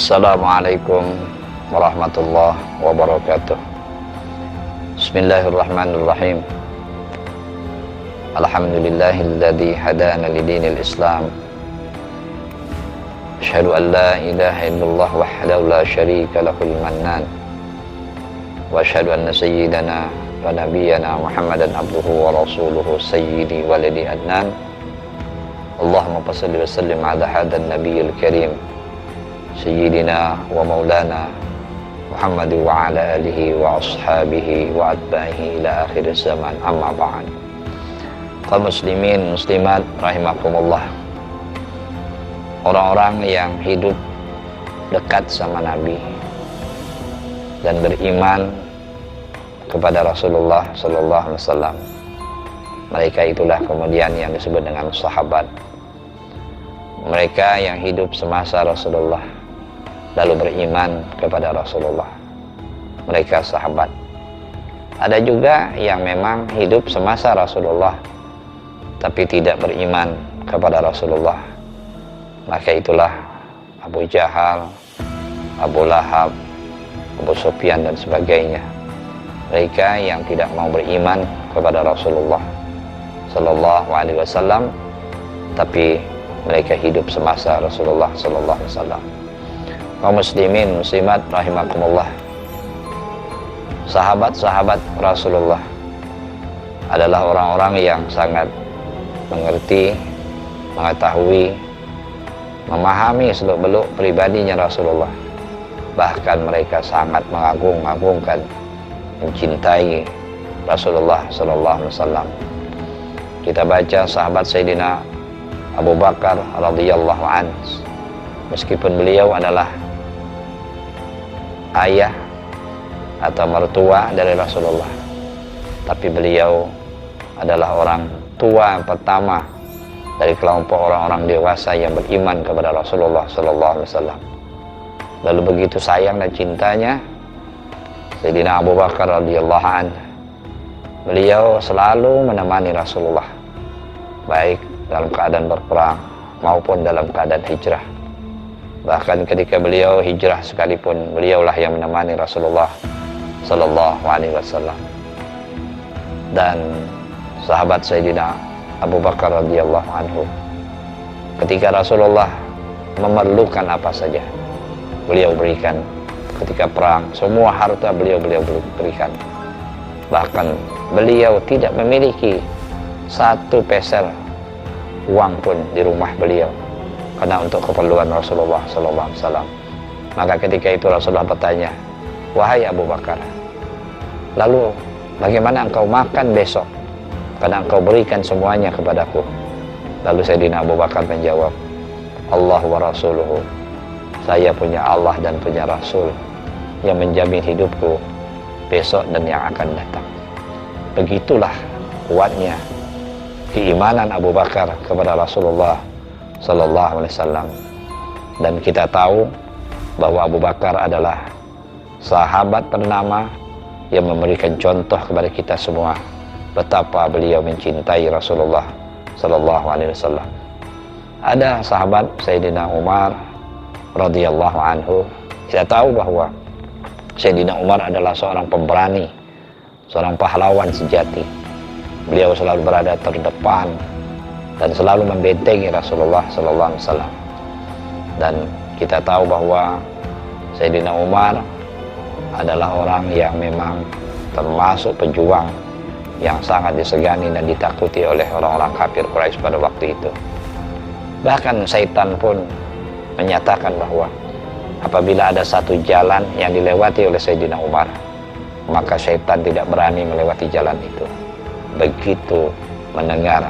Assalamualaikum warahmatullahi wabarakatuh. Bismillahirrahmanirrahim. Alhamdulillahilladzi hadana lidinil Islam. Asyhadu an la ilaha illallah wahdahu la syarika lahul mannan. Wa asyhadu anna sayyidana wa nabiyyana Muhammadan abduhu wa rasuluhu sayyidi waladi adnan. Allahumma shalli wa sallim ala hadan nabiyil karim Sayyidina wa maulana Muhammad wa ala alihi wa ashabihi wa atba'ihi ila akhir zaman, amma ba'd. Kaum muslimin muslimat rahimakumullah, orang-orang yang hidup dekat sama Nabi dan beriman kepada Rasulullah sallallahu alaihi wasallam, mereka itulah kemudian yang disebut dengan sahabat. Mereka yang hidup semasa Rasulullah lalu beriman kepada Rasulullah, mereka sahabat. Ada juga yang memang hidup semasa Rasulullah tapi tidak beriman kepada Rasulullah, maka itulah Abu Jahal, Abu Lahab, Abu Sufyan dan sebagainya. Mereka yang tidak mau beriman kepada Rasulullah sallallahu alaihi wasallam tapi mereka hidup semasa Rasulullah sallallahu alaihi wasallam. Kaum muslimin muslimat rahimakumullah, sahabat-sahabat Rasulullah adalah orang-orang yang sangat mengerti, mengetahui, memahami seluk-beluk pribadinya Rasulullah. Bahkan mereka sangat mengagung-agungkan, mencintai Rasulullah sallallahu alaihi wasallam. Kita baca sahabat Sayyidina Abu Bakar radhiyallahu anhu, meskipun beliau adalah ayah atau mertua dari Rasulullah, tapi beliau adalah orang tua yang pertama dari kelompok orang-orang dewasa yang beriman kepada Rasulullah sallallahu alaihi wasallam. Lalu begitu sayang dan cintanya Sayyidina Abu Bakar radhiyallahu anhu, beliau selalu menemani Rasulullah, baik dalam keadaan berperang maupun dalam keadaan hijrah. Bahkan ketika beliau hijrah sekalipun, beliaulah yang menemani Rasulullah sallallahu alaihi wasallam. Dan sahabat Sayyidina Abu Bakar radhiyallahu anhu, ketika Rasulullah memerlukan apa saja, beliau berikan. Ketika perang, semua harta beliau berikan. Bahkan beliau tidak memiliki satu peser uang pun di rumah beliau, karena untuk keperluan Rasulullah sallallahu alaihi wasallam. Maka ketika itu Rasulullah bertanya, "Wahai Abu Bakar, lalu bagaimana engkau makan besok? Karena engkau berikan semuanya kepadaku." Lalu Sayyidina Abu Bakar menjawab, "Allah wa rasuluhu." Saya punya Allah dan punya Rasul yang menjamin hidupku besok dan yang akan datang. Begitulah kuatnya keimanan Abu Bakar kepada Rasulullah sallallahu alaihi wasallam. Dan kita tahu bahwa Abu Bakar adalah sahabat ternama yang memberikan contoh kepada kita semua betapa beliau mencintai Rasulullah sallallahu alaihi wasallam. Ada sahabat Sayyidina Umar radhiyallahu anhu. Kita tahu bahwa Sayyidina Umar adalah seorang pemberani, seorang pahlawan sejati. Beliau selalu berada terdepan dan selalu membentengi Rasulullah sallallahu alaihi wasallam. Dan kita tahu bahwa Sayyidina Umar adalah orang yang memang termasuk pejuang yang sangat disegani dan ditakuti oleh orang-orang kafir Quraisy pada waktu itu. Bahkan syaitan pun menyatakan bahwa apabila ada satu jalan yang dilewati oleh Sayyidina Umar, maka syaitan tidak berani melewati jalan itu. Begitu mendengar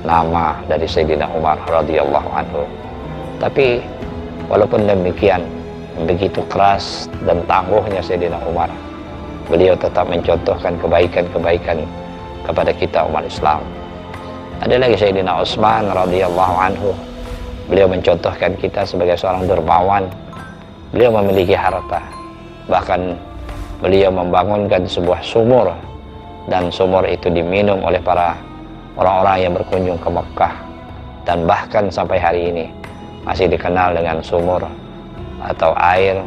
nama dari Sayyidina Umar radhiyallahu anhu. Tapi walaupun demikian, begitu keras dan tangguhnya Sayyidina Umar, beliau tetap mencontohkan kebaikan-kebaikan kepada kita umat Islam. Ada lagi Sayyidina Utsman radhiyallahu anhu. Beliau mencontohkan kita sebagai seorang dermawan. Beliau memiliki harta, bahkan beliau membangunkan sebuah sumur, dan sumur itu diminum oleh para orang-orang yang berkunjung ke Mekah, dan bahkan sampai hari ini masih dikenal dengan sumur atau air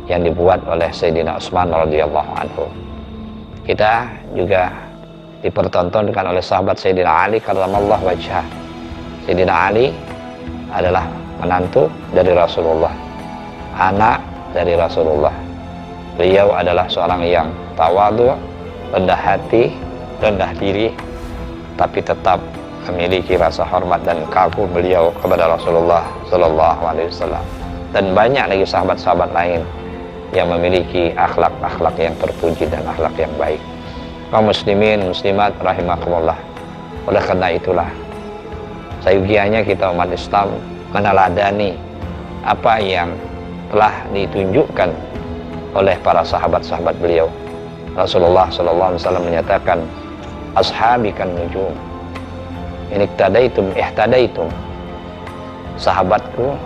yang dibuat oleh Sayyidina Utsman radhiyallahu anhu. Kita juga dipertontonkan oleh sahabat Sayyidina Ali karramallahu wajhah. Sayyidina Ali adalah menantu dari Rasulullah, anak dari Rasulullah. Beliau adalah seorang yang tawadhu, rendah hati, rendah diri, tapi tetap memiliki rasa hormat dan kagum beliau kepada Rasulullah Sallallahu Alaihi Wasallam. Dan banyak lagi sahabat-sahabat lain yang memiliki akhlak-akhlak yang terpuji dan akhlak yang baik. Kaum muslimin, muslimat rahimakumullah. Oleh karena itulah, seyogianya kita umat Islam meneladani apa yang telah ditunjukkan oleh para sahabat-sahabat beliau. Rasulullah Sallallahu Alaihi Wasallam menyatakan, ashabi kan nujum, in iktadaitum ihtadaitum. Sahabatku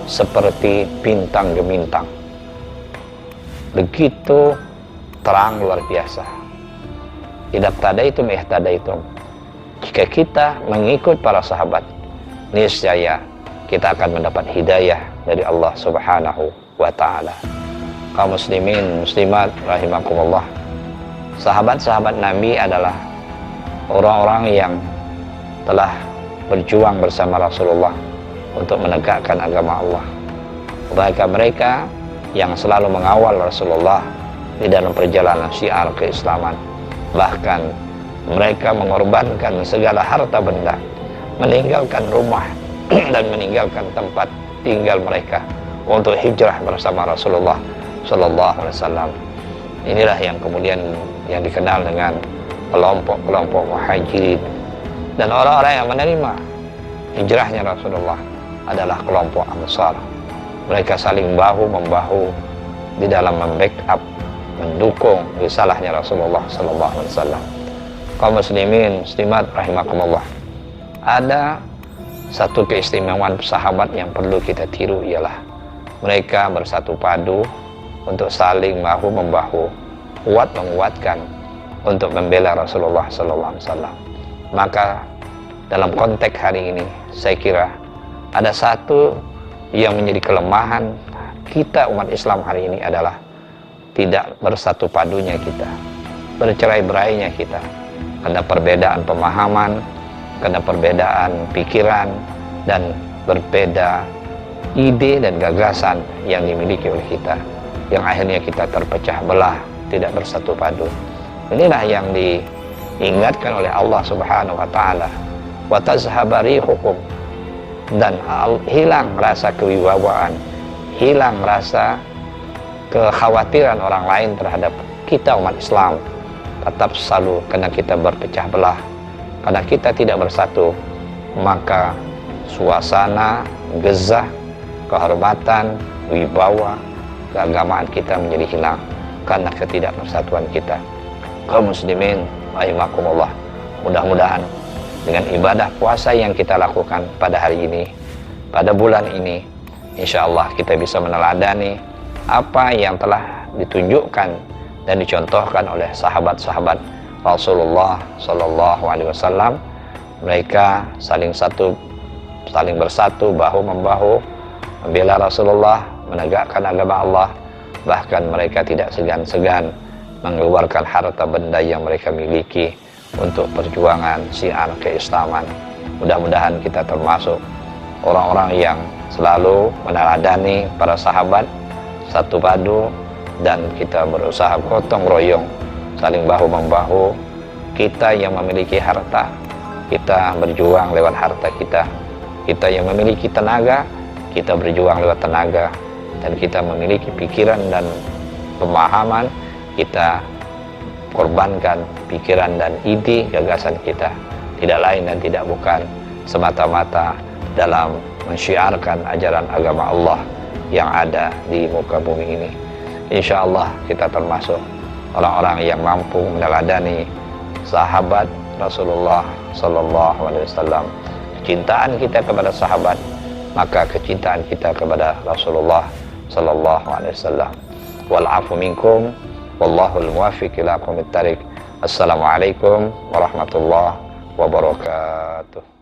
seperti bintang gemintang, begitu terang luar biasa. Idza tadaitum ihtadaitum. Jika kita mengikut para sahabat, niscaya kita akan mendapat hidayah dari Allah Subhanahu wa taala. Kaum muslimin, muslimat rahimakumullah. Sahabat-sahabat Nabi adalah orang-orang yang telah berjuang bersama Rasulullah untuk menegakkan agama Allah. Mereka yang selalu mengawal Rasulullah di dalam perjalanan syiar keislaman. Bahkan mereka mengorbankan segala harta benda, meninggalkan rumah dan meninggalkan tempat tinggal mereka untuk hijrah bersama Rasulullah Sallallahu Alaihi Wasallam. Inilah yang kemudian yang dikenal dengan kelompok-kelompok muhajirin. Dan orang-orang yang menerima hijrahnya Rasulullah adalah kelompok Ansar. Mereka saling bahu-membahu di dalam membackup, mendukung risalahnya Rasulullah Sallallahu Alaihi Wasallam. Kaum muslimin, muslimat rahimakumullah. Ada satu keistimewaan sahabat yang perlu kita tiru, ialah mereka bersatu padu untuk saling bahu-membahu, kuat menguatkan untuk membela Rasulullah Sallallahu Alaihi Wasallam. Maka dalam konteks hari ini, saya kira ada satu yang menjadi kelemahan kita umat Islam hari ini adalah tidak bersatu padunya kita, bercerai-berainya kita, karena perbedaan pemahaman, karena perbedaan pikiran, dan berbeda ide dan gagasan yang dimiliki oleh kita, yang akhirnya kita terpecah belah, tidak bersatu padu. Inilah yang diingatkan oleh Allah Subhanahu wa taala, wa tazhaba rihukum, dan hilang rasa kewibawaan, hilang rasa kekhawatiran orang lain terhadap kita umat Islam. Tetap selalu karena kita berpecah belah, karena kita tidak bersatu, maka suasana gezah, kehormatan, wibawa, keagamaan kita menjadi hilang karena ketidakpersatuan kita. Kaum muslimin rahimakumullah, mudah-mudahan dengan ibadah puasa yang kita lakukan pada hari ini, pada bulan ini, insya Allah kita bisa meneladani apa yang telah ditunjukkan dan dicontohkan oleh sahabat-sahabat Rasulullah Sallallahu Alaihi Wasallam. Mereka saling bersatu, bahu-membahu, membela Rasulullah, menegakkan agama Allah. Bahkan mereka tidak segan-segan mengeluarkan harta benda yang mereka miliki untuk perjuangan syiar keislaman. Mudah-mudahan kita termasuk orang-orang yang selalu meneladani para sahabat, satu padu, dan kita berusaha gotong royong, saling bahu-membahu. Kita yang memiliki harta, kita berjuang lewat harta kita. Kita yang memiliki tenaga, kita berjuang lewat tenaga. Dan kita memiliki pikiran dan pemahaman, kita korbankan pikiran dan ide gagasan kita, tidak lain dan tidak bukan semata-mata dalam mensyiarkan ajaran agama Allah yang ada di muka bumi ini. Insya Allah kita termasuk orang-orang yang mampu meneladani sahabat Rasulullah Sallallahu Alaihi Wasallam. Kecintaan kita kepada sahabat, maka kecintaan kita kepada Rasulullah Sallallahu Alaihi Wasallam. Wal afu minkum, wallahul muwaffiq ila aqwamit thariq. Assalamualaikum warahmatullahi wabarakatuh.